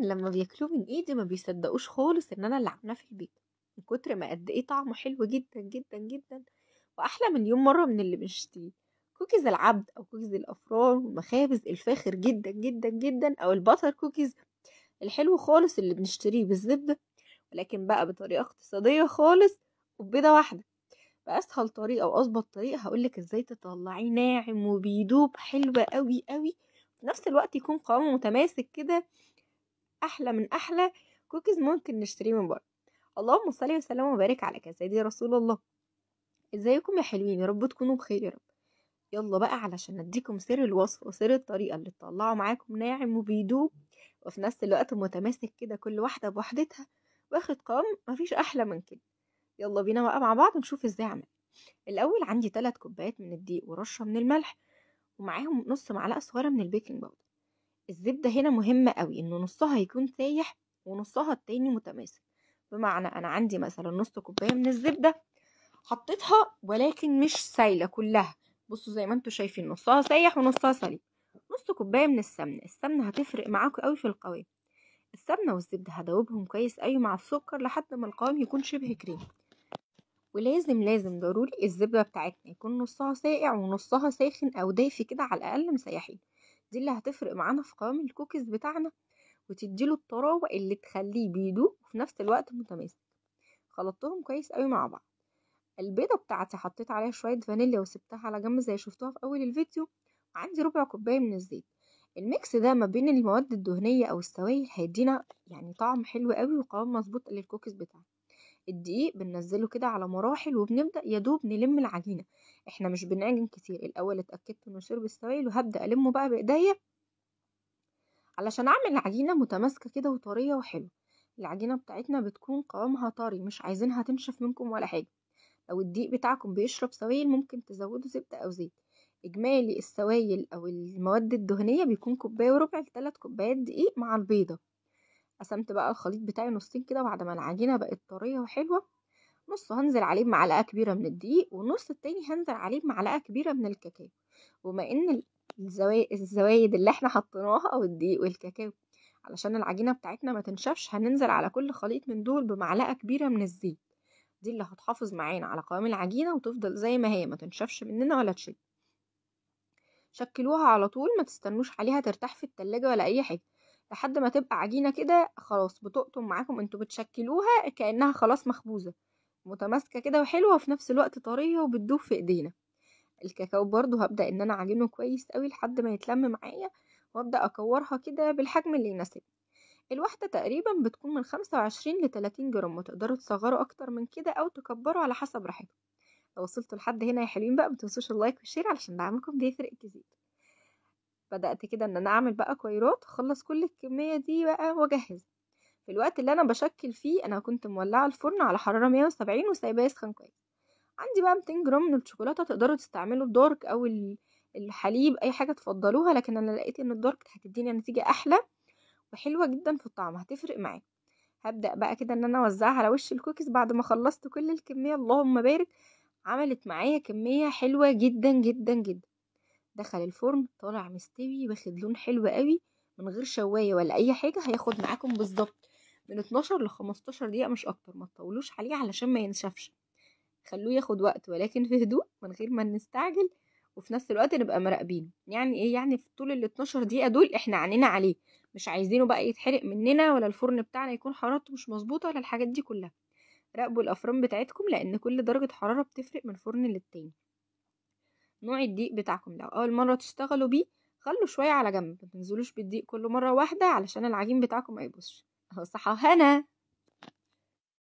لما بياكلوه من ايدي ما بيصدقوش خالص ان انا اللي عاملاه في البيت، من كتر ما قد ايه طعمه حلو جدا جدا جدا، واحلى مليون مره من اللي بنشتريه. كوكيز العبد او كوكيز الافران والمخابز الفاخر جدا جدا جدا، او الباتر كوكيز الحلو خالص اللي بنشتريه بالزبده، ولكن بقى بطريقه اقتصاديه خالص وببيضه واحده. بأسهل طريقة وأظبط طريقة هقولك ازاي تطلعيه ناعم وبيدوب حلوة قوي قوي، في نفس الوقت يكون قوامه متماسك كده، أحلى من أحلى كوكيز ممكن نشتريه من بره. اللهم صل وسلم وبارك على سيدي رسول الله. ازيكم يا حلوين، يا رب تكونوا بخير يا رب. يلا بقى علشان اديكم سر الوصفة وسر الطريقة اللي تطلعوا معاكم ناعم وبيدوب وفي نفس الوقت متماسك كده، كل واحدة بوحدتها واخد قوام مفيش أحلى من كده. يلا بينا بقى مع بعض نشوف ازاي اعمل. الاول عندي 3 كوبايات من الدقيق ورشه من الملح، ومعاهم نص معلقه صغيره من البيكنج باودر. الزبده هنا مهمه قوي انه نصها يكون سايح ونصها التاني متماسك. بمعنى انا عندي مثلا نص كوبايه من الزبده حطيتها ولكن مش سايله كلها، بصوا زي ما انتم شايفين نصها سايح ونصها سليم. نص كوبايه من السمنه هتفرق معاكم قوي في القوام. السمنه والزبده هدوبهم كويس قوي مع السكر لحد ما القوام يكون شبه كريم. ولازم لازم ضروري الزبدة بتاعتنا يكون نصها ساقع ونصها ساخن او دافي كده، على الاقل مسيحين. دي اللي هتفرق معانا في قوام الكوكيز بتاعنا وتديله الطراوة اللي تخليه بيدوب وفي نفس الوقت متماسك. خلطتهم كويس قوي مع بعض. البيضة بتاعتي حطيت عليها شوية فانيليا وسبتها على جنب زي شفتوها في اول الفيديو. وعندي ربع كوباية من الزيت. الميكس ده ما بين المواد الدهنية او السوائل هيدينا يعني طعم حلو قوي وقوام مظبوط للكوكيز بتاعنا. الدقيق بننزله كده على مراحل وبنبدأ يدوب نلم العجينة. احنا مش بنعجن كتير، الاول اتأكدت انه شرب السوائل وهبدأ المه بقى بايديا علشان اعمل عجينة متماسكة كده وطرية وحلوة. العجينة بتاعتنا بتكون قوامها طري، مش عايزينها تنشف منكم ولا حاجة. لو الدقيق بتاعكم بيشرب سوائل ممكن تزودوا زبدة او زيت. اجمالي السوائل او المواد الدهنية بيكون كوباية وربع ل3 كوبايات دقيق مع البيضة. قسمت بقى الخليط بتاعي نصين كده بعد ما العجينة بقت طرية وحلوة. نص هنزل عليه بمعلقة كبيرة من الدقيق، والنص التاني هنزل عليه بمعلقة كبيرة من الكاكاو. وما ان الزوايد اللي احنا حطيناها او الدقيق والكاكاو علشان العجينة بتاعتنا ما تنشفش، هننزل على كل خليط من دول بمعلقة كبيرة من الزيت. دي اللي هتحافظ معانا على قوام العجينة وتفضل زي ما هي، ما تنشفش مننا ولا تشد. شكلوها على طول، ما تستنوش عليها ترتاح في التلاجة ولا اي حاجة، لحد ما تبقى عجينة كده خلاص بتقطم معاكم. انتوا بتشكلوها كأنها خلاص مخبوزة، متماسكة كده وحلوة وفي نفس الوقت طرية وبتدوب في ايدينا. الكاكاو برضو هبدأ ان انا اعجنه كويس قوي لحد ما يتلم معايا، وابدأ اكورها كده بالحجم اللي يناسبني. الواحدة تقريبا بتكون من 25 ل 30 جرام، وتقدروا تصغروا اكتر من كده او تكبروا على حسب راحتكم. لو وصلتوا لحد هنا يا حلوين بقى متنسوش اللايك والشير علشان دعمكم بيفرق كتير. بدأت كده ان انا اعمل بقى كويرات، اخلص كل الكمية دي بقى واجهز. في الوقت اللي انا بشكل فيه انا كنت مولعة الفرن على حرارة 170 وسايباه يسخن كويس. عندي بقى 200 جرام من الشوكولاتة، تقدروا تستعملوا الدارك او الحليب اي حاجة تفضلوها، لكن انا لقيت ان الدارك هتديني نتيجة احلى وحلوة جدا في الطعم، هتفرق معايا. هبدأ بقى كده ان انا اوزعها على وش الكوكيز بعد ما خلصت كل الكمية. اللهم بارك، عملت معايا كمية حلوة جدا جدا جدا. دخل الفرن طالع مستوي واخد لون حلو قوي من غير شواية ولا اي حاجة. هياخد معاكم بالظبط من 12 ل 15 دقيقة مش اكتر، ما تطولوش عليه علشان ما ينشفش. خلوه ياخد وقت ولكن في هدوء من غير ما نستعجل، وفي نفس الوقت نبقى مراقبين. يعني ايه؟ يعني في طول ال 12 دقيقة دول احنا عنينا عليه، مش عايزينه بقى يتحرق مننا ولا الفرن بتاعنا يكون حرارته مش مظبوطة ولا الحاجات دي كلها. راقبوا الافران بتاعتكم لان كل درجة حرارة بتفرق من فرن للتاني. نوع الدقيق بتاعكم لو اول مرة تشتغلوا بيه خلوا شوية على جنب، ما تنزلوش بالدقيق كل مرة واحدة علشان العجين بتاعكم ما يبوظش. اهو صحة هنا.